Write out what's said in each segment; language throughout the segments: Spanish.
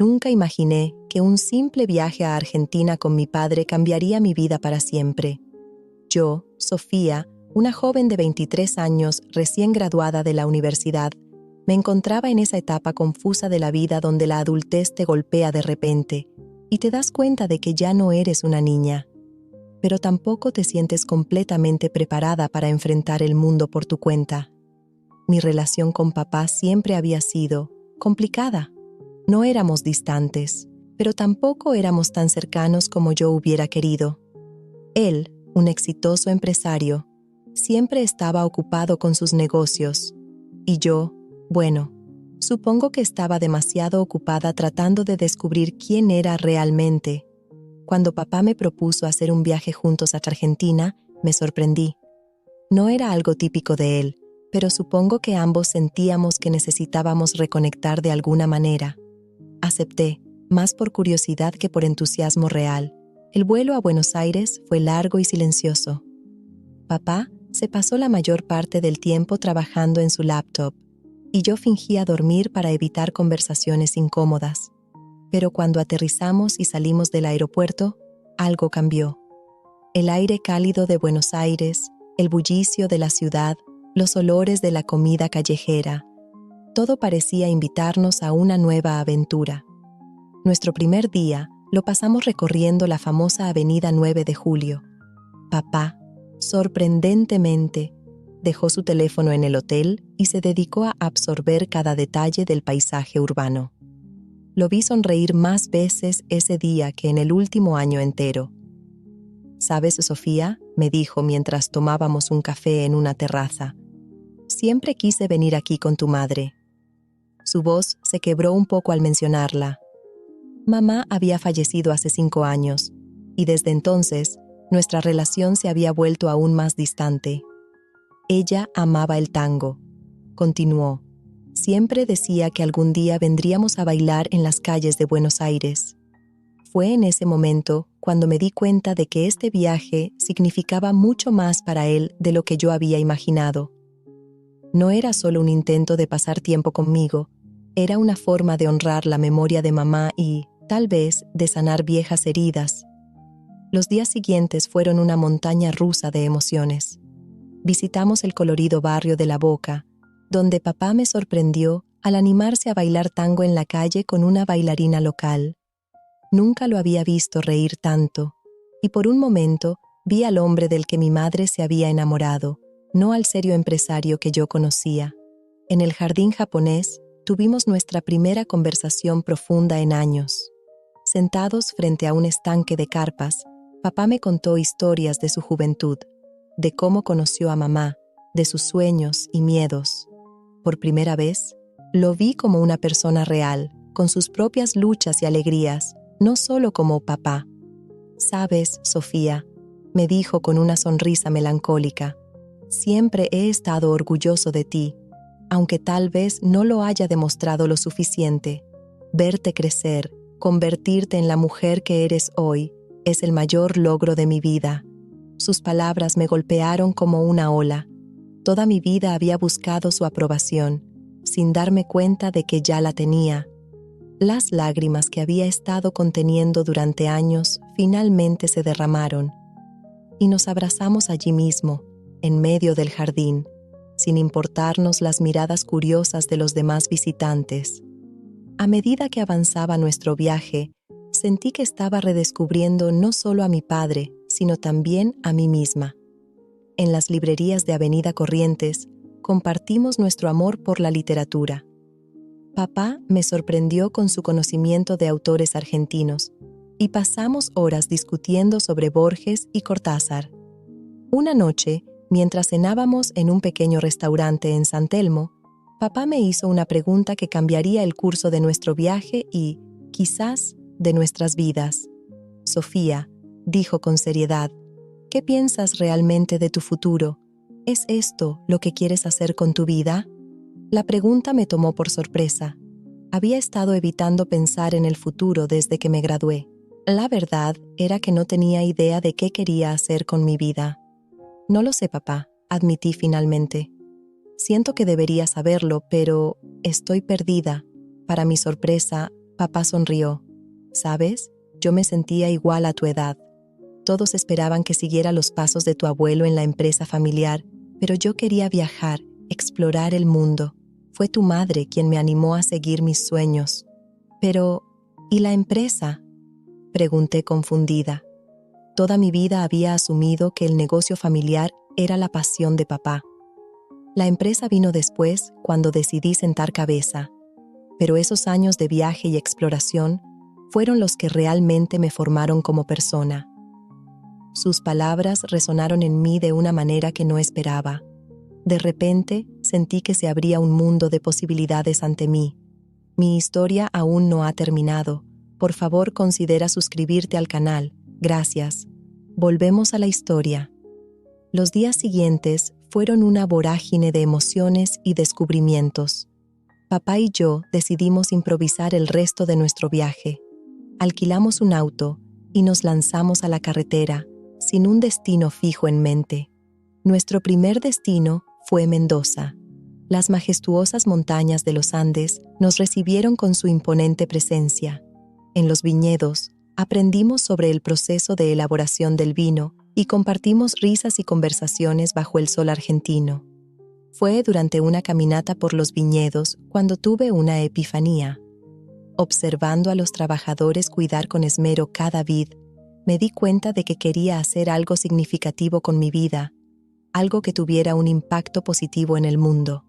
Nunca imaginé que un simple viaje a Argentina con mi padre cambiaría mi vida para siempre. Yo, Sofía, una joven de 23 años recién graduada de la universidad, me encontraba en esa etapa confusa de la vida donde la adultez te golpea de repente y te das cuenta de que ya no eres una niña, pero tampoco te sientes completamente preparada para enfrentar el mundo por tu cuenta. Mi relación con papá siempre había sido complicada. No éramos distantes, pero tampoco éramos tan cercanos como yo hubiera querido. Él, un exitoso empresario, siempre estaba ocupado con sus negocios, y yo, bueno, supongo que estaba demasiado ocupada tratando de descubrir quién era realmente. Cuando papá me propuso hacer un viaje juntos a Argentina, me sorprendí. No era algo típico de él, pero supongo que ambos sentíamos que necesitábamos reconectar de alguna manera. Acepté, más por curiosidad que por entusiasmo real. El vuelo a Buenos Aires fue largo y silencioso. Papá se pasó la mayor parte del tiempo trabajando en su laptop, y yo fingía dormir para evitar conversaciones incómodas. Pero cuando aterrizamos y salimos del aeropuerto, algo cambió. El aire cálido de Buenos Aires, el bullicio de la ciudad, los olores de la comida callejera, todo parecía invitarnos a una nueva aventura. Nuestro primer día lo pasamos recorriendo la famosa Avenida 9 de Julio. Papá, sorprendentemente, dejó su teléfono en el hotel y se dedicó a absorber cada detalle del paisaje urbano. Lo vi sonreír más veces ese día que en el último año entero. «¿Sabes, Sofía?», me dijo mientras tomábamos un café en una terraza. «Siempre quise venir aquí con tu madre». Su voz se quebró un poco al mencionarla. Mamá había fallecido hace 5 años, y desde entonces nuestra relación se había vuelto aún más distante. Ella amaba el tango. Continuó. Siempre decía que algún día vendríamos a bailar en las calles de Buenos Aires. Fue en ese momento cuando me di cuenta de que este viaje significaba mucho más para él de lo que yo había imaginado. No era solo un intento de pasar tiempo conmigo, era una forma de honrar la memoria de mamá y, tal vez, de sanar viejas heridas. Los días siguientes fueron una montaña rusa de emociones. Visitamos el colorido barrio de La Boca, donde papá me sorprendió al animarse a bailar tango en la calle con una bailarina local. Nunca lo había visto reír tanto, y por un momento vi al hombre del que mi madre se había enamorado, no al serio empresario que yo conocía. En el jardín japonés tuvimos nuestra primera conversación profunda en años. Sentados frente a un estanque de carpas, papá me contó historias de su juventud, de cómo conoció a mamá, de sus sueños y miedos. Por primera vez, lo vi como una persona real, con sus propias luchas y alegrías, no solo como papá. «Sabes, Sofía», me dijo con una sonrisa melancólica, «siempre he estado orgulloso de ti, aunque tal vez no lo haya demostrado lo suficiente. Verte crecer, convertirte en la mujer que eres hoy, es el mayor logro de mi vida». Sus palabras me golpearon como una ola. Toda mi vida había buscado su aprobación, sin darme cuenta de que ya la tenía. Las lágrimas que había estado conteniendo durante años finalmente se derramaron, y nos abrazamos allí mismo, en medio del jardín, sin importarnos las miradas curiosas de los demás visitantes. A medida que avanzaba nuestro viaje, sentí que estaba redescubriendo no solo a mi padre, sino también a mí misma. En las librerías de Avenida Corrientes, compartimos nuestro amor por la literatura. Papá me sorprendió con su conocimiento de autores argentinos, y pasamos horas discutiendo sobre Borges y Cortázar. Una noche, mientras cenábamos en un pequeño restaurante en San Telmo, papá me hizo una pregunta que cambiaría el curso de nuestro viaje y, quizás, de nuestras vidas. «Sofía», dijo con seriedad, «¿qué piensas realmente de tu futuro? ¿Es esto lo que quieres hacer con tu vida?». La pregunta me tomó por sorpresa. Había estado evitando pensar en el futuro desde que me gradué. La verdad era que no tenía idea de qué quería hacer con mi vida. «No lo sé, papá», admití finalmente. «Siento que debería saberlo, pero estoy perdida». Para mi sorpresa, Papá sonrió. ¿Sabes? Yo me sentía igual a tu edad. Todos esperaban que siguiera los pasos de tu abuelo en la empresa familiar, pero yo quería viajar, explorar el mundo. Fue tu madre quien me animó a seguir mis sueños. Pero, ¿y la empresa?, pregunté confundida. Toda mi vida había asumido que el negocio familiar era la pasión de papá. La empresa vino después, cuando decidí sentar cabeza. Pero esos años de viaje y exploración fueron los que realmente me formaron como persona. Sus palabras resonaron en mí de una manera que no esperaba. De repente, sentí que se abría un mundo de posibilidades ante mí. Mi historia aún no ha terminado. Por favor, considera suscribirte al canal. Gracias. Volvemos a la historia. Los días siguientes fueron una vorágine de emociones y descubrimientos. Papá y yo decidimos improvisar el resto de nuestro viaje. Alquilamos un auto y nos lanzamos a la carretera, sin un destino fijo en mente. Nuestro primer destino fue Mendoza. Las majestuosas montañas de los Andes nos recibieron con su imponente presencia. En los viñedos, aprendimos sobre el proceso de elaboración del vino y compartimos risas y conversaciones bajo el sol argentino. Fue durante una caminata por los viñedos cuando tuve una epifanía. Observando a los trabajadores cuidar con esmero cada vid, me di cuenta de que quería hacer algo significativo con mi vida, algo que tuviera un impacto positivo en el mundo.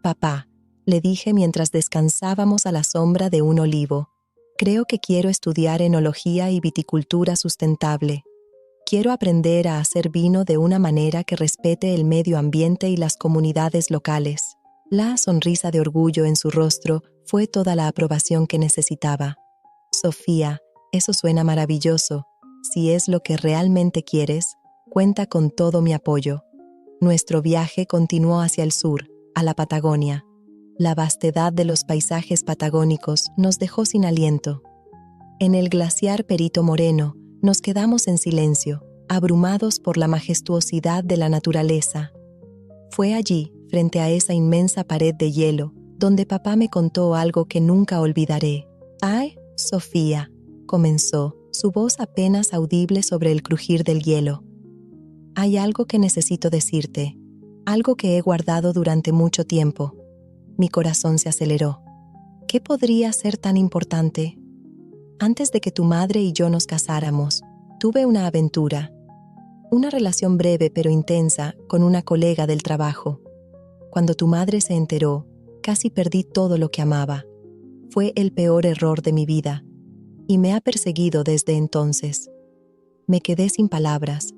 Papá, le dije mientras descansábamos a la sombra de un olivo, creo que quiero estudiar enología y viticultura sustentable. Quiero aprender a hacer vino de una manera que respete el medio ambiente y las comunidades locales. La sonrisa de orgullo en su rostro fue toda la aprobación que necesitaba. Sofía, eso suena maravilloso. Si es lo que realmente quieres, cuenta con todo mi apoyo. Nuestro viaje continuó hacia el sur, a la Patagonia. La vastedad de los paisajes patagónicos nos dejó sin aliento. En el glaciar Perito Moreno, nos quedamos en silencio, abrumados por la majestuosidad de la naturaleza. Fue allí, frente a esa inmensa pared de hielo, donde papá me contó algo que nunca olvidaré. «Ay, Sofía», comenzó, su voz apenas audible sobre el crujir del hielo. «Hay algo que necesito decirte, algo que he guardado durante mucho tiempo». Mi corazón se aceleró. ¿Qué podría ser tan importante? Antes de que tu madre y yo nos casáramos, tuve una aventura. Una relación breve pero intensa con una colega del trabajo. Cuando tu madre se enteró, casi perdí todo lo que amaba. Fue el peor error de mi vida, y me ha perseguido desde entonces. Me quedé sin palabras.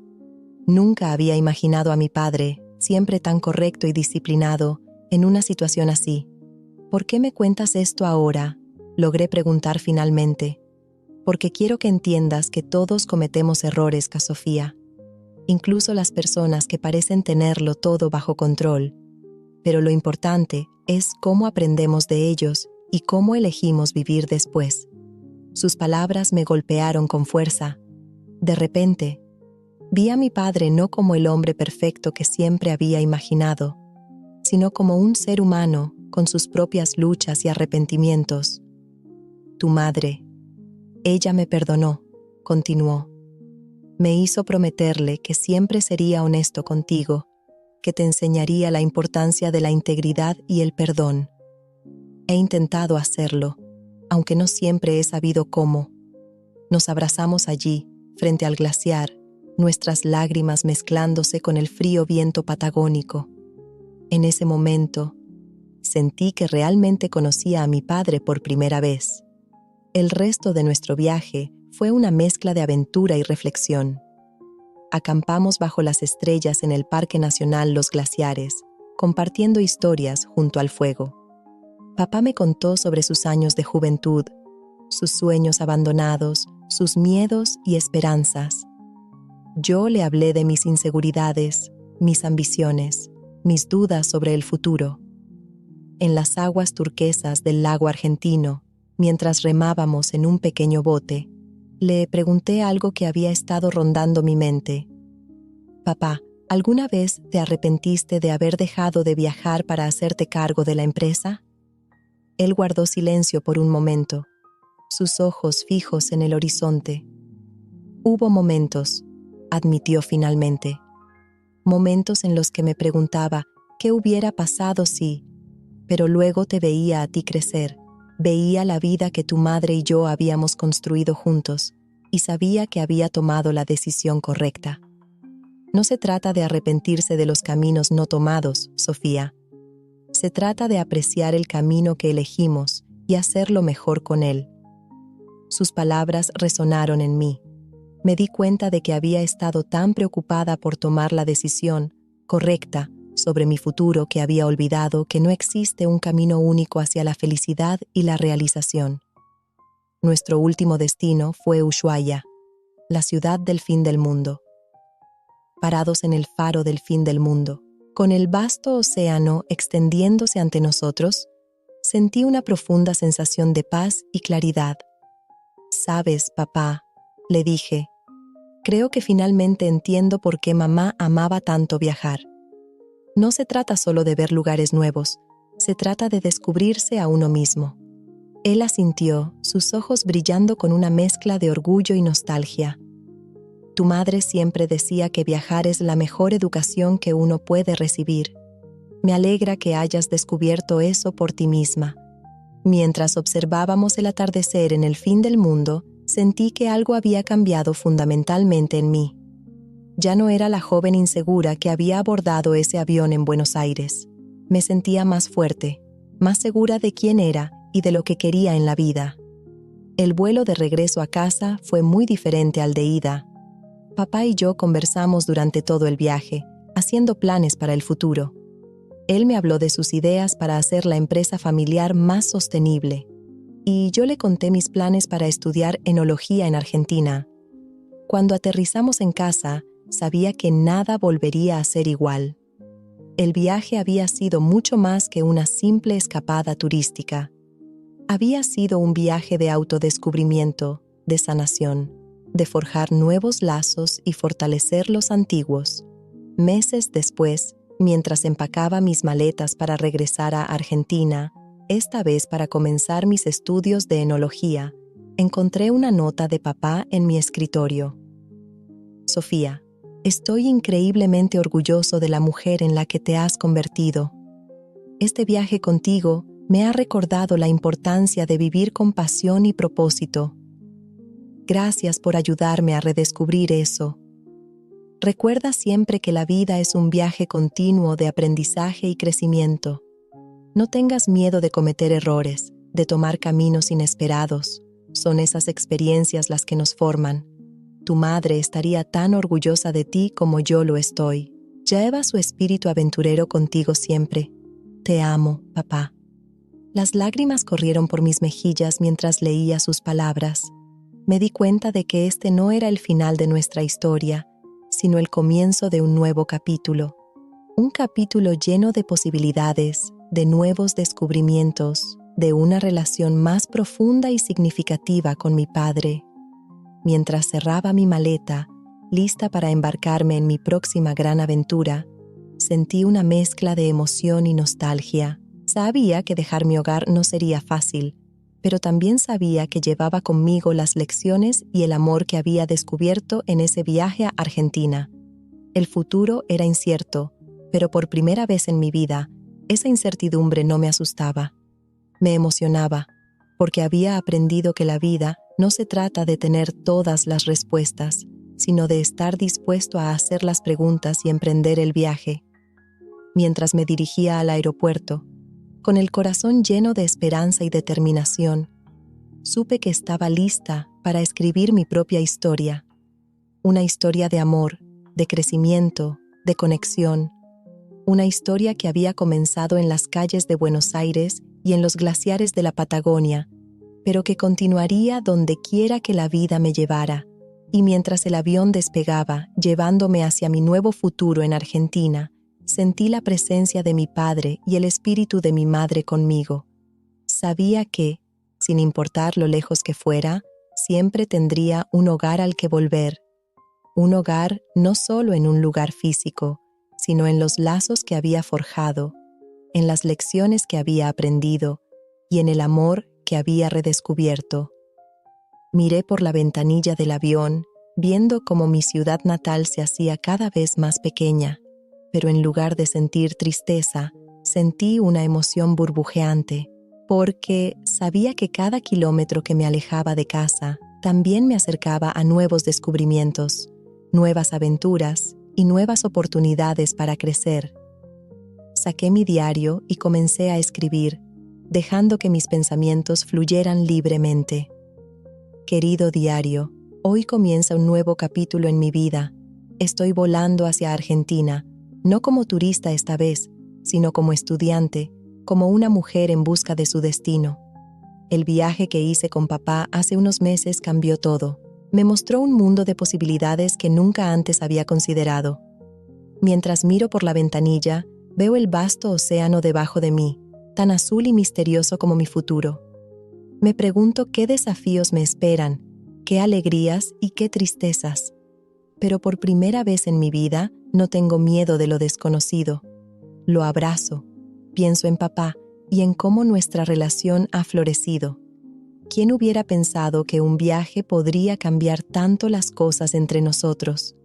Nunca había imaginado a mi padre, siempre tan correcto y disciplinado, en una situación así. ¿Por qué me cuentas esto ahora?, logré preguntar finalmente. Porque quiero que entiendas que todos cometemos errores, Sofía. Incluso las personas que parecen tenerlo todo bajo control. Pero lo importante es cómo aprendemos de ellos y cómo elegimos vivir después. Sus palabras me golpearon con fuerza. De repente, vi a mi padre no como el hombre perfecto que siempre había imaginado, sino como un ser humano con sus propias luchas y arrepentimientos. Tu madre, ella me perdonó, continuó. Me hizo prometerle que siempre sería honesto contigo, que te enseñaría la importancia de la integridad y el perdón. He intentado hacerlo, aunque no siempre he sabido cómo. Nos abrazamos allí, frente al glaciar, nuestras lágrimas mezclándose con el frío viento patagónico. En ese momento, sentí que realmente conocía a mi padre por primera vez. El resto de nuestro viaje fue una mezcla de aventura y reflexión. Acampamos bajo las estrellas en el Parque Nacional Los Glaciares, compartiendo historias junto al fuego. Papá me contó sobre sus años de juventud, sus sueños abandonados, sus miedos y esperanzas. Yo le hablé de mis inseguridades, mis ambiciones, mis dudas sobre el futuro. En las aguas turquesas del lago argentino, mientras remábamos en un pequeño bote, le pregunté algo que había estado rondando mi mente. Papá, ¿alguna vez te arrepentiste de haber dejado de viajar para hacerte cargo de la empresa? Él guardó silencio por un momento. sus ojos fijos en el horizonte. Hubo momentos, admitió finalmente, momentos en los que me preguntaba qué hubiera pasado si, pero luego te veía a ti crecer, veía la vida que tu madre y yo habíamos construido juntos y sabía que había tomado la decisión correcta. No se trata de arrepentirse de los caminos no tomados, Sofía. Se trata de apreciar el camino que elegimos y hacerlo mejor con él. Sus palabras resonaron en mí. Me di cuenta de que había estado tan preocupada por tomar la decisión correcta sobre mi futuro que había olvidado que no existe un camino único hacia la felicidad y la realización. Nuestro último destino fue Ushuaia, la ciudad del fin del mundo. Parados en el faro del fin del mundo, con el vasto océano extendiéndose ante nosotros, sentí una profunda sensación de paz y claridad. «Sabes, papá», le dije, «creo que finalmente entiendo por qué mamá amaba tanto viajar. No se trata solo de ver lugares nuevos, se trata de descubrirse a uno mismo». Él asintió, sus ojos brillando con una mezcla de orgullo y nostalgia. «Tu madre siempre decía que viajar es la mejor educación que uno puede recibir. Me alegra que hayas descubierto eso por ti misma». Mientras observábamos el atardecer en el fin del mundo, sentí que algo había cambiado fundamentalmente en mí. Ya no era la joven insegura que había abordado ese avión en Buenos Aires. Me sentía más fuerte, más segura de quién era y de lo que quería en la vida. El vuelo de regreso a casa fue muy diferente al de ida. Papá y yo conversamos durante todo el viaje, haciendo planes para el futuro. Él me habló de sus ideas para hacer la empresa familiar más sostenible, y yo le conté mis planes para estudiar enología en Argentina. Cuando aterrizamos en casa, sabía que nada volvería a ser igual. El viaje había sido mucho más que una simple escapada turística. Había sido un viaje de autodescubrimiento, de sanación, de forjar nuevos lazos y fortalecer los antiguos. Meses después, mientras empacaba mis maletas para regresar a Argentina, esta vez para comenzar mis estudios de enología, encontré una nota de papá en mi escritorio. «Sofía, estoy increíblemente orgulloso de la mujer en la que te has convertido. Este viaje contigo me ha recordado la importancia de vivir con pasión y propósito. Gracias por ayudarme a redescubrir eso. Recuerda siempre que la vida es un viaje continuo de aprendizaje y crecimiento. No tengas miedo de cometer errores, de tomar caminos inesperados. Son esas experiencias las que nos forman. Tu madre estaría tan orgullosa de ti como yo lo estoy. Lleva su espíritu aventurero contigo siempre. Te amo, papá». Las lágrimas corrieron por mis mejillas mientras leía sus palabras. Me di cuenta de que este no era el final de nuestra historia, sino el comienzo de un nuevo capítulo. Un capítulo lleno de posibilidades, de nuevos descubrimientos, de una relación más profunda y significativa con mi padre. Mientras cerraba mi maleta, lista para embarcarme en mi próxima gran aventura, sentí una mezcla de emoción y nostalgia. Sabía que dejar mi hogar no sería fácil, pero también sabía que llevaba conmigo las lecciones y el amor que había descubierto en ese viaje a Argentina. El futuro era incierto, pero por primera vez en mi vida, esa incertidumbre no me asustaba. Me emocionaba, porque había aprendido que la vida no se trata de tener todas las respuestas, sino de estar dispuesto a hacer las preguntas y emprender el viaje. Mientras me dirigía al aeropuerto, con el corazón lleno de esperanza y determinación, supe que estaba lista para escribir mi propia historia. Una historia de amor, de crecimiento, de conexión. Una historia que había comenzado en las calles de Buenos Aires y en los glaciares de la Patagonia, pero que continuaría donde quiera que la vida me llevara. Y mientras el avión despegaba, llevándome hacia mi nuevo futuro en Argentina, sentí la presencia de mi padre y el espíritu de mi madre conmigo. Sabía que, sin importar lo lejos que fuera, siempre tendría un hogar al que volver. Un hogar no solo en un lugar físico, sino en los lazos que había forjado, en las lecciones que había aprendido y en el amor que había redescubierto. Miré por la ventanilla del avión, viendo cómo mi ciudad natal se hacía cada vez más pequeña, pero en lugar de sentir tristeza, sentí una emoción burbujeante, porque sabía que cada kilómetro que me alejaba de casa también me acercaba a nuevos descubrimientos, nuevas aventuras y nuevas oportunidades para crecer. Saqué mi diario y comencé a escribir, dejando que mis pensamientos fluyeran libremente. Querido diario, hoy comienza un nuevo capítulo en mi vida. Estoy volando hacia Argentina, no como turista esta vez, sino como estudiante, como una mujer en busca de su destino. El viaje que hice con papá hace unos meses cambió todo. Me mostró un mundo de posibilidades que nunca antes había considerado. Mientras miro por la ventanilla, veo el vasto océano debajo de mí, tan azul y misterioso como mi futuro. Me pregunto qué desafíos me esperan, qué alegrías y qué tristezas. Pero por primera vez en mi vida no tengo miedo de lo desconocido. Lo abrazo, pienso en papá y en cómo nuestra relación ha florecido. ¿Quién hubiera pensado que un viaje podría cambiar tanto las cosas entre nosotros?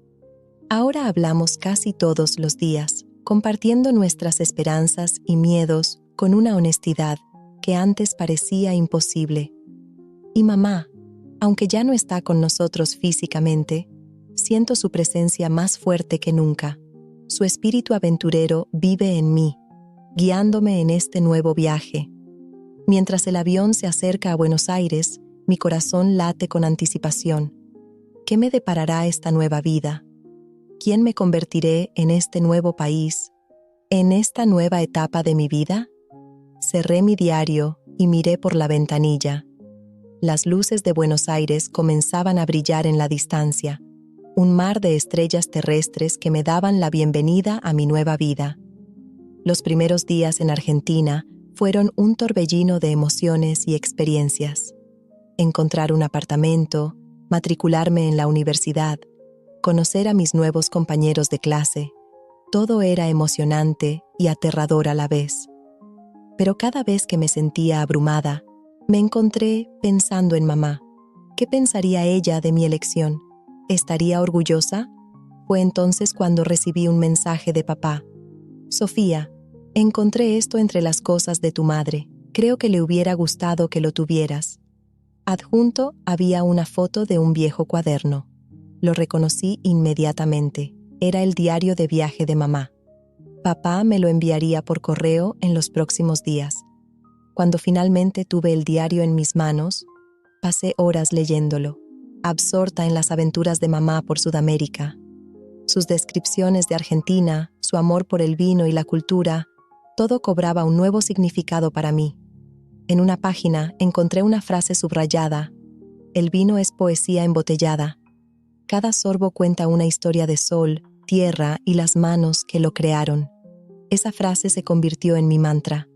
Ahora hablamos casi todos los días, compartiendo nuestras esperanzas y miedos con una honestidad que antes parecía imposible. Y mamá, aunque ya no está con nosotros físicamente, siento su presencia más fuerte que nunca. Su espíritu aventurero vive en mí, guiándome en este nuevo viaje. Mientras el avión se acerca a Buenos Aires, mi corazón late con anticipación. ¿Qué me deparará esta nueva vida? ¿Quién me convertiré en este nuevo país? ¿En esta nueva etapa de mi vida? Cerré mi diario y miré por la ventanilla. Las luces de Buenos Aires comenzaban a brillar en la distancia, un mar de estrellas terrestres que me daban la bienvenida a mi nueva vida. Los primeros días en Argentina fueron un torbellino de emociones y experiencias. Encontrar un apartamento, matricularme en la universidad, conocer a mis nuevos compañeros de clase, todo era emocionante y aterrador a la vez. Pero cada vez que me sentía abrumada, me encontré pensando en mamá. ¿Qué pensaría ella de mi elección? ¿Estaría orgullosa? Fue entonces cuando recibí un mensaje de papá. Sofía, encontré esto entre las cosas de tu madre. Creo que le hubiera gustado que lo tuvieras. Adjunto había una foto de un viejo cuaderno. Lo reconocí inmediatamente. Era el diario de viaje de mamá. Papá me lo enviaría por correo en los próximos días. Cuando finalmente tuve el diario en mis manos, pasé horas leyéndolo, absorta en las aventuras de mamá por Sudamérica. Sus descripciones de Argentina, su amor por el vino y la cultura, todo cobraba un nuevo significado para mí. En una página encontré una frase subrayada: el vino es poesía embotellada. Cada sorbo cuenta una historia de sol, tierra y las manos que lo crearon. Esa frase se convirtió en mi mantra.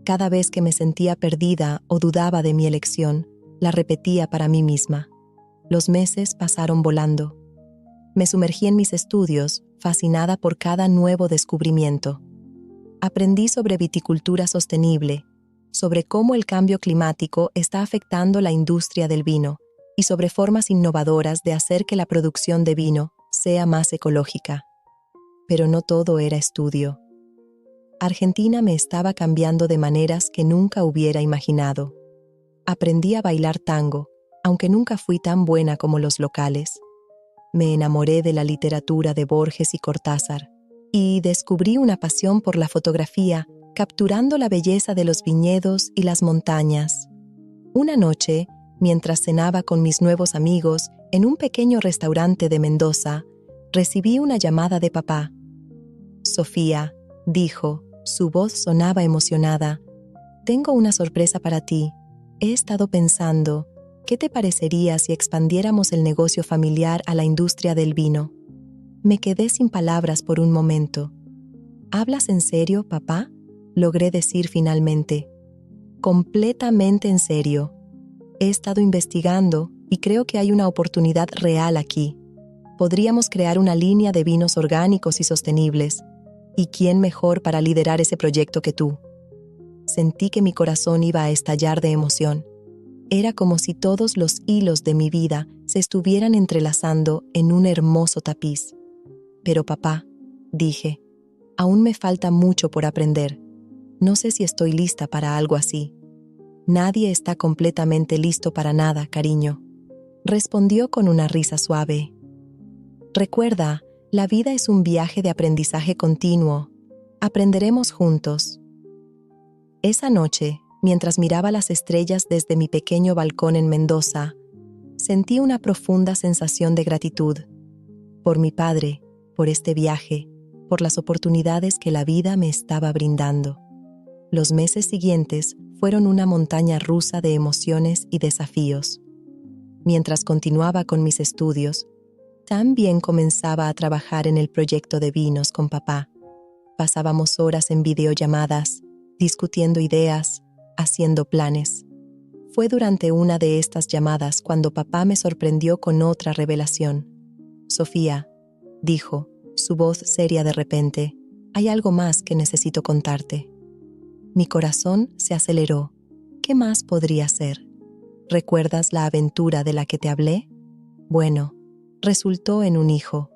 Cada vez que me sentía perdida o dudaba de mi elección, la repetía para mí misma. Los meses pasaron volando. Me sumergí en mis estudios, fascinada por cada nuevo descubrimiento. Aprendí sobre viticultura sostenible, sobre cómo el cambio climático está afectando la industria del vino y sobre formas innovadoras de hacer que la producción de vino sea más ecológica. Pero no todo era estudio. Argentina me estaba cambiando de maneras que nunca hubiera imaginado. Aprendí a bailar tango, aunque nunca fui tan buena como los locales. Me enamoré de la literatura de Borges y Cortázar, y descubrí una pasión por la fotografía, capturando la belleza de los viñedos y las montañas. Una noche, mientras cenaba con mis nuevos amigos en un pequeño restaurante de Mendoza, recibí una llamada de papá. Sofía, dijo, su voz sonaba emocionada. Tengo una sorpresa para ti. He estado pensando, ¿qué te parecería si expandiéramos el negocio familiar a la industria del vino? Me quedé sin palabras por un momento. ¿Hablas en serio, papá?, logré decir finalmente. Completamente en serio. He estado investigando y creo que hay una oportunidad real aquí. Podríamos crear una línea de vinos orgánicos y sostenibles. ¿Y quién mejor para liderar ese proyecto que tú? Sentí que mi corazón iba a estallar de emoción. Era como si todos los hilos de mi vida se estuvieran entrelazando en un hermoso tapiz. Pero papá, dije, aún me falta mucho por aprender. No sé si estoy lista para algo así. Nadie está completamente listo para nada, cariño, respondió con una risa suave. Recuerda, la vida es un viaje de aprendizaje continuo. Aprenderemos juntos. Esa noche, mientras miraba las estrellas desde mi pequeño balcón en Mendoza, sentí una profunda sensación de gratitud. Por mi padre, por este viaje, por las oportunidades que la vida me estaba brindando. Los meses siguientes fueron una montaña rusa de emociones y desafíos. Mientras continuaba con mis estudios, también comenzaba a trabajar en el proyecto de vinos con papá. Pasábamos horas en videollamadas, discutiendo ideas, haciendo planes. Fue durante una de estas llamadas cuando papá me sorprendió con otra revelación. Sofía, dijo, su voz seria de repente, hay algo más que necesito contarte. Mi corazón se aceleró. ¿Qué más podría ser? ¿Recuerdas la aventura de la que te hablé? Bueno, resultó en un hijo.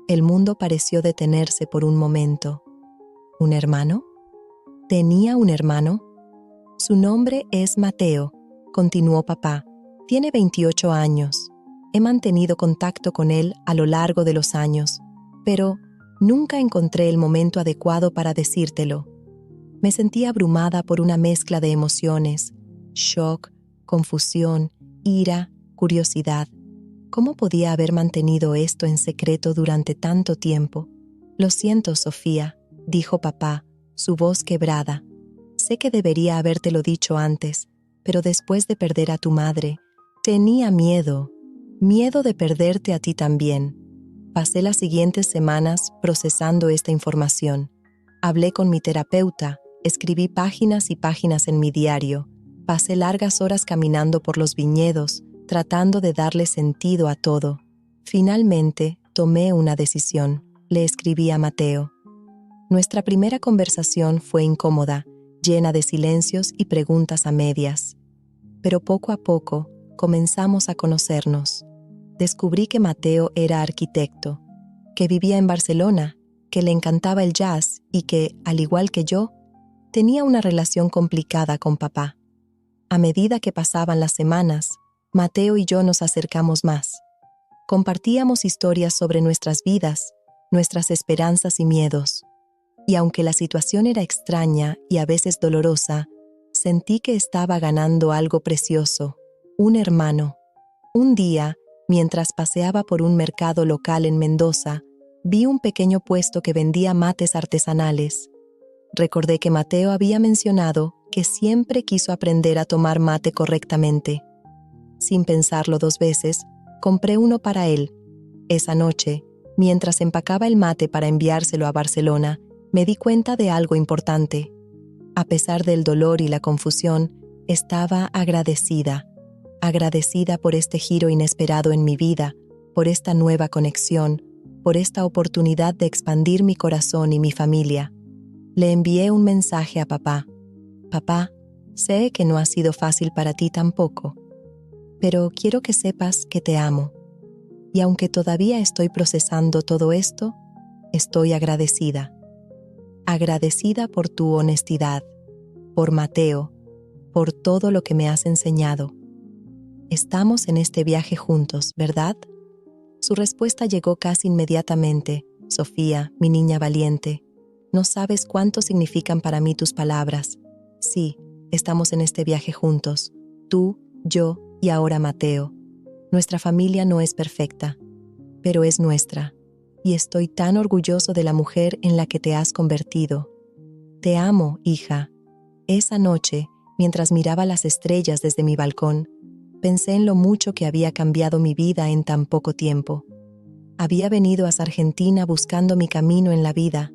El mundo pareció detenerse por un momento. ¿Un hermano? ¿Tenía un hermano? Su nombre es Mateo, continuó papá. Tiene 28 años. He mantenido contacto con él a lo largo de los años, pero nunca encontré el momento adecuado para decírtelo. Me sentí abrumada por una mezcla de emociones, shock, confusión, ira, curiosidad. ¿Cómo podía haber mantenido esto en secreto durante tanto tiempo? Lo siento, Sofía, dijo papá, su voz quebrada. Sé que debería habértelo dicho antes, pero después de perder a tu madre, tenía miedo de perderte a ti también. Pasé las siguientes semanas procesando esta información. Hablé con mi terapeuta, escribí páginas y páginas en mi diario, pasé largas horas caminando por los viñedos, tratando de darle sentido a todo. Finalmente, tomé una decisión. Le escribí a Mateo. Nuestra primera conversación fue incómoda, llena de silencios y preguntas a medias. Pero poco a poco, comenzamos a conocernos. Descubrí que Mateo era arquitecto, que vivía en Barcelona, que le encantaba el jazz y que, al igual que yo, tenía una relación complicada con papá. A medida que pasaban las semanas, Mateo y yo nos acercamos más. Compartíamos historias sobre nuestras vidas, nuestras esperanzas y miedos. Y aunque la situación era extraña y a veces dolorosa, sentí que estaba ganando algo precioso, un hermano. Un día, mientras paseaba por un mercado local en Mendoza, vi un pequeño puesto que vendía mates artesanales. Recordé que Mateo había mencionado que siempre quiso aprender a tomar mate correctamente. Sin pensarlo 2 veces, compré uno para él. Esa noche, mientras empacaba el mate para enviárselo a Barcelona, me di cuenta de algo importante. A pesar del dolor y la confusión, estaba agradecida por este giro inesperado en mi vida, por esta nueva conexión, por esta oportunidad de expandir mi corazón y mi familia. Le envié un mensaje a papá. Papá, sé que no ha sido fácil para ti tampoco, pero quiero que sepas que te amo. Y aunque todavía estoy procesando todo esto, estoy agradecida. Agradecida por tu honestidad, por Mateo, por todo lo que me has enseñado. Estamos en este viaje juntos, ¿verdad? Su respuesta llegó casi inmediatamente. Sofía, mi niña valiente, no sabes cuánto significan para mí tus palabras. Sí, estamos en este viaje juntos, tú, yo y ahora Mateo. Nuestra familia no es perfecta, pero es nuestra, y estoy tan orgulloso de la mujer en la que te has convertido. Te amo, hija. Esa noche, mientras miraba las estrellas desde mi balcón, pensé en lo mucho que había cambiado mi vida en tan poco tiempo. Había venido a Argentina buscando mi camino en la vida,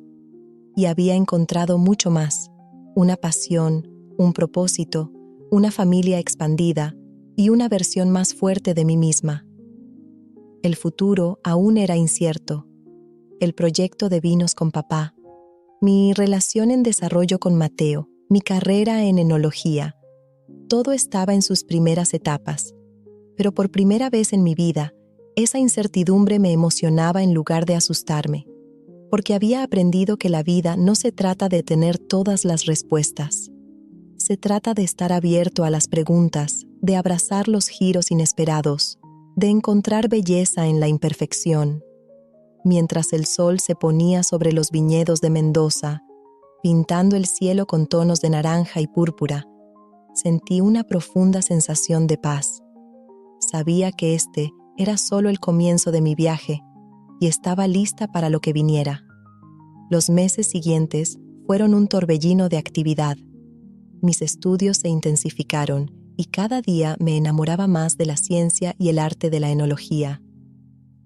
y había encontrado mucho más, una pasión, un propósito, una familia expandida y una versión más fuerte de mí misma. El futuro aún era incierto. El proyecto de vinos con papá, mi relación en desarrollo con Mateo, mi carrera en enología, todo estaba en sus primeras etapas. Pero por primera vez en mi vida, esa incertidumbre me emocionaba en lugar de asustarme, porque había aprendido que la vida no se trata de tener todas las respuestas. Se trata de estar abierto a las preguntas, de abrazar los giros inesperados, de encontrar belleza en la imperfección. Mientras el sol se ponía sobre los viñedos de Mendoza, pintando el cielo con tonos de naranja y púrpura, sentí una profunda sensación de paz. Sabía que este era solo el comienzo de mi viaje y estaba lista para lo que viniera. Los meses siguientes fueron un torbellino de actividad. Mis estudios se intensificaron y cada día me enamoraba más de la ciencia y el arte de la enología.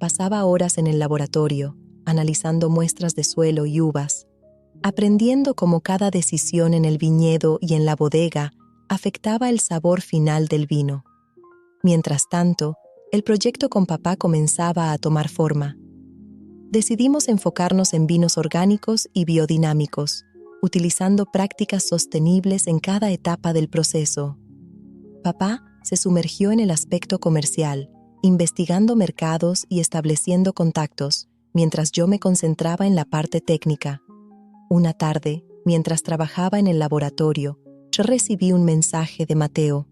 Pasaba horas en el laboratorio, analizando muestras de suelo y uvas, aprendiendo cómo cada decisión en el viñedo y en la bodega afectaba el sabor final del vino. Mientras tanto, el proyecto con papá comenzaba a tomar forma. Decidimos enfocarnos en vinos orgánicos y biodinámicos, utilizando prácticas sostenibles en cada etapa del proceso. Papá se sumergió en el aspecto comercial, investigando mercados y estableciendo contactos, mientras yo me concentraba en la parte técnica. Una tarde, mientras trabajaba en el laboratorio, yo recibí un mensaje de Mateo.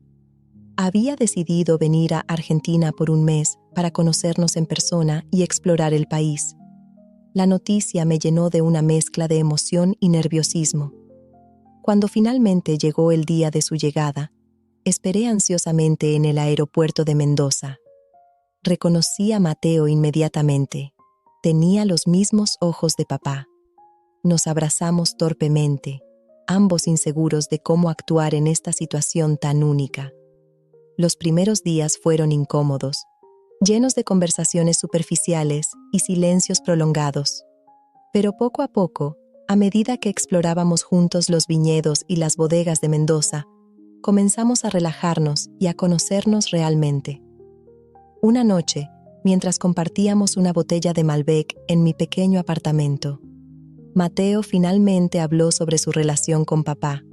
Había decidido venir a Argentina por un mes para conocernos en persona y explorar el país. La noticia me llenó de una mezcla de emoción y nerviosismo. Cuando finalmente llegó el día de su llegada, esperé ansiosamente en el aeropuerto de Mendoza. Reconocí a Mateo inmediatamente. Tenía los mismos ojos de papá. Nos abrazamos torpemente, ambos inseguros de cómo actuar en esta situación tan única. Los primeros días fueron incómodos, llenos de conversaciones superficiales y silencios prolongados. Pero poco a poco, a medida que explorábamos juntos los viñedos y las bodegas de Mendoza, comenzamos a relajarnos y a conocernos realmente. Una noche, mientras compartíamos una botella de Malbec en mi pequeño apartamento, Mateo finalmente habló sobre su relación con papá.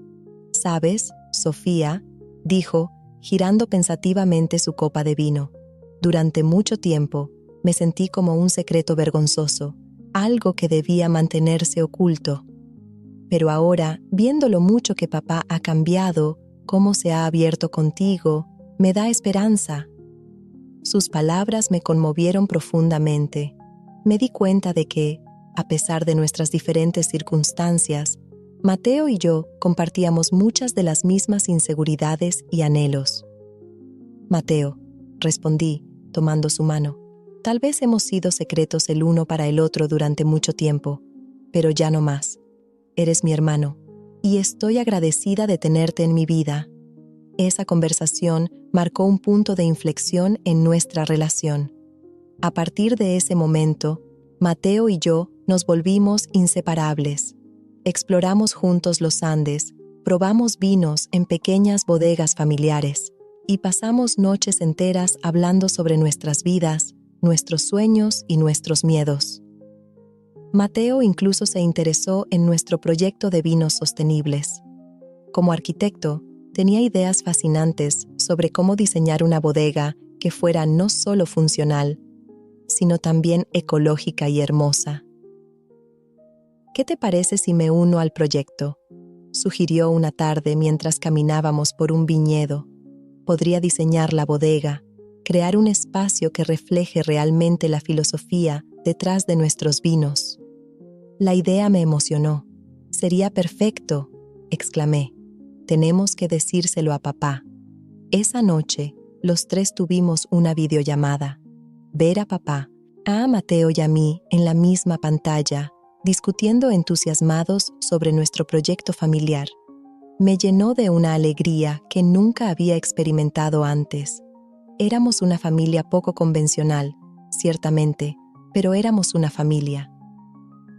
«¿Sabes, Sofía?», dijo, girando pensativamente su copa de vino. «Durante mucho tiempo me sentí como un secreto vergonzoso, algo que debía mantenerse oculto. Pero ahora, viendo lo mucho que papá ha cambiado, cómo se ha abierto contigo, me da esperanza». Sus palabras me conmovieron profundamente. Me di cuenta de que, a pesar de nuestras diferentes circunstancias, Mateo y yo compartíamos muchas de las mismas inseguridades y anhelos. «Mateo», respondí, tomando su mano, «tal vez hemos sido secretos el uno para el otro durante mucho tiempo, pero ya no más. Eres mi hermano, y estoy agradecida de tenerte en mi vida». Esa conversación marcó un punto de inflexión en nuestra relación. A partir de ese momento, Mateo y yo nos volvimos inseparables. Exploramos juntos los Andes, probamos vinos en pequeñas bodegas familiares y pasamos noches enteras hablando sobre nuestras vidas, nuestros sueños y nuestros miedos. Mateo incluso se interesó en nuestro proyecto de vinos sostenibles. Como arquitecto, tenía ideas fascinantes sobre cómo diseñar una bodega que fuera no solo funcional, sino también ecológica y hermosa. «¿Qué te parece si me uno al proyecto?», sugirió una tarde mientras caminábamos por un viñedo. «Podría diseñar la bodega, crear un espacio que refleje realmente la filosofía detrás de nuestros vinos». La idea me emocionó. «Sería perfecto», exclamé. «Tenemos que decírselo a papá». Esa noche, los tres tuvimos una videollamada. Ver a papá, a Mateo y a mí en la misma pantalla, discutiendo entusiasmados sobre nuestro proyecto familiar, me llenó de una alegría que nunca había experimentado antes. Éramos una familia poco convencional, ciertamente, pero éramos una familia.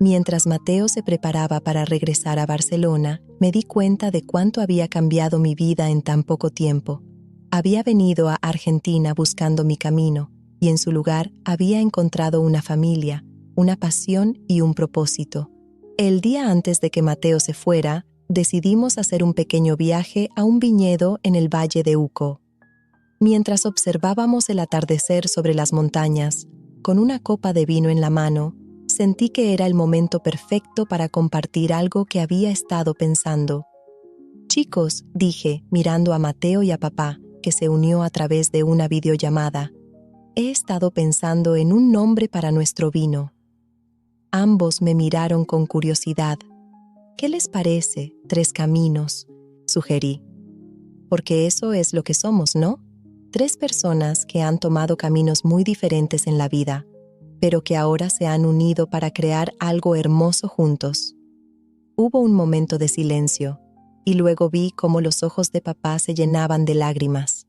Mientras Mateo se preparaba para regresar a Barcelona, me di cuenta de cuánto había cambiado mi vida en tan poco tiempo. Había venido a Argentina buscando mi camino, y en su lugar había encontrado una familia, una pasión y un propósito. El día antes de que Mateo se fuera, decidimos hacer un pequeño viaje a un viñedo en el Valle de Uco. Mientras observábamos el atardecer sobre las montañas, con una copa de vino en la mano, sentí que era el momento perfecto para compartir algo que había estado pensando. «Chicos», dije, mirando a Mateo y a papá, que se unió a través de una videollamada, «he estado pensando en un nombre para nuestro vino». Ambos me miraron con curiosidad. «¿Qué les parece, Tres Caminos?», sugerí. Porque eso es lo que somos, ¿no? Tres personas que han tomado caminos muy diferentes en la vida, pero que ahora se han unido para crear algo hermoso juntos. Hubo un momento de silencio, y luego vi cómo los ojos de papá se llenaban de lágrimas.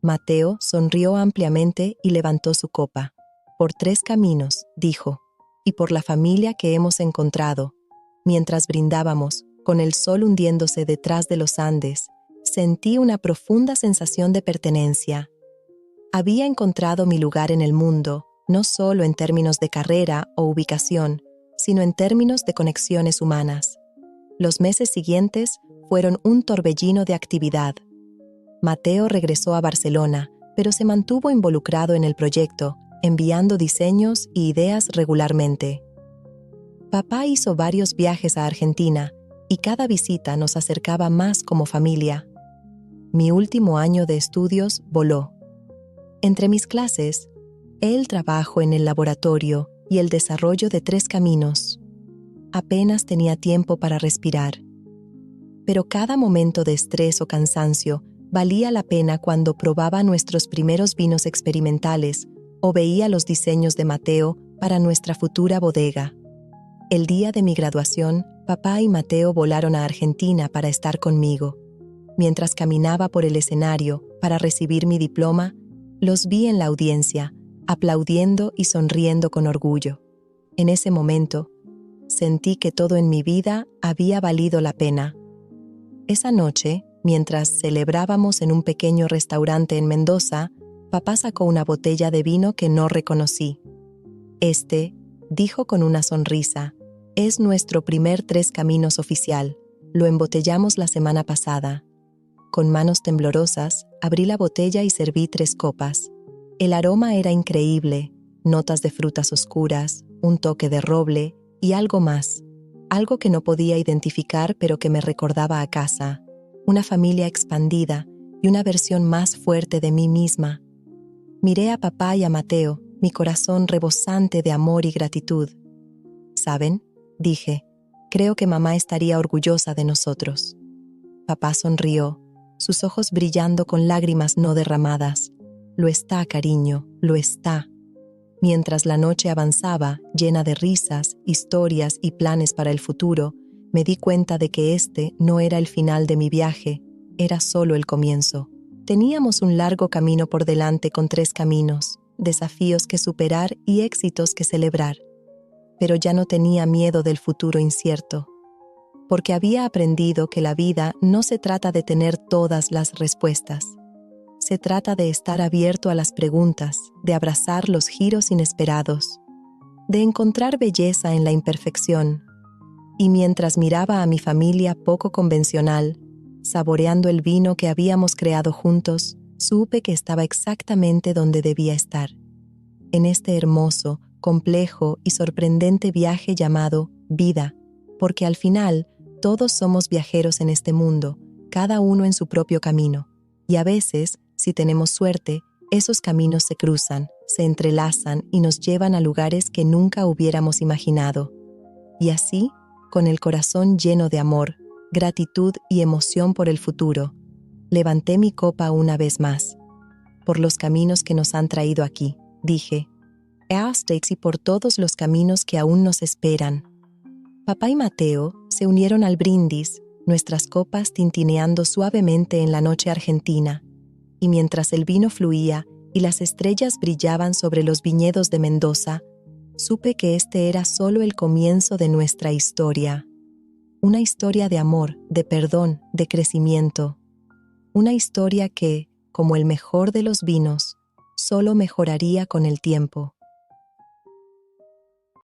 Mateo sonrió ampliamente y levantó su copa. «Por Tres Caminos», dijo, «y por la familia que hemos encontrado». Mientras brindábamos, con el sol hundiéndose detrás de los Andes, sentí una profunda sensación de pertenencia. Había encontrado mi lugar en el mundo, no solo en términos de carrera o ubicación, sino en términos de conexiones humanas. Los meses siguientes fueron un torbellino de actividad. Mateo regresó a Barcelona, pero se mantuvo involucrado en el proyecto, enviando diseños y ideas regularmente. Papá hizo varios viajes a Argentina, y cada visita nos acercaba más como familia. Mi último año de estudios voló. Entre mis clases, el trabajo en el laboratorio y el desarrollo de Tres Caminos. Apenas tenía tiempo para respirar. Pero cada momento de estrés o cansancio valía la pena cuando probaba nuestros primeros vinos experimentales o veía los diseños de Mateo para nuestra futura bodega. El día de mi graduación, papá y Mateo volaron a Argentina para estar conmigo. Mientras caminaba por el escenario para recibir mi diploma, los vi en la audiencia, aplaudiendo y sonriendo con orgullo. En ese momento, sentí que todo en mi vida había valido la pena. Esa noche, mientras celebrábamos en un pequeño restaurante en Mendoza, papá sacó una botella de vino que no reconocí. Dijo con una sonrisa, «es nuestro primer Tres Caminos oficial. Lo embotellamos la semana pasada». Con manos temblorosas, abrí la botella y serví 3 copas. El aroma era increíble, notas de frutas oscuras, un toque de roble y algo más. Algo que no podía identificar pero que me recordaba a casa, una familia expandida y una versión más fuerte de mí misma. Miré a papá y a Mateo, mi corazón rebosante de amor y gratitud. «¿Saben?», dije, «creo que mamá estaría orgullosa de nosotros». Papá sonrió, sus ojos brillando con lágrimas no derramadas. «Lo está, cariño, lo está». Mientras la noche avanzaba, llena de risas, historias y planes para el futuro, me di cuenta de que este no era el final de mi viaje, era solo el comienzo. Teníamos un largo camino por delante con 3 caminos, desafíos que superar y éxitos que celebrar. Pero ya no tenía miedo del futuro incierto, porque había aprendido que la vida no se trata de tener todas las respuestas. Se trata de estar abierto a las preguntas, de abrazar los giros inesperados, de encontrar belleza en la imperfección. Y mientras miraba a mi familia poco convencional, saboreando el vino que habíamos creado juntos, supe que estaba exactamente donde debía estar, en este hermoso, complejo y sorprendente viaje llamado vida, porque al final todos somos viajeros en este mundo, cada uno en su propio camino, y a veces, si tenemos suerte, esos caminos se cruzan, se entrelazan y nos llevan a lugares que nunca hubiéramos imaginado. Y así, con el corazón lleno de amor, gratitud y emoción por el futuro, levanté mi copa una vez más. Por los caminos que nos han traído aquí, dije, y por todos los caminos que aún nos esperan. Papá y Mateo se unieron al brindis, nuestras copas tintineando suavemente en la noche argentina, y mientras el vino fluía y las estrellas brillaban sobre los viñedos de Mendoza, supe que este era solo el comienzo de nuestra historia. Una historia de amor, de perdón, de crecimiento. Una historia que, como el mejor de los vinos, solo mejoraría con el tiempo.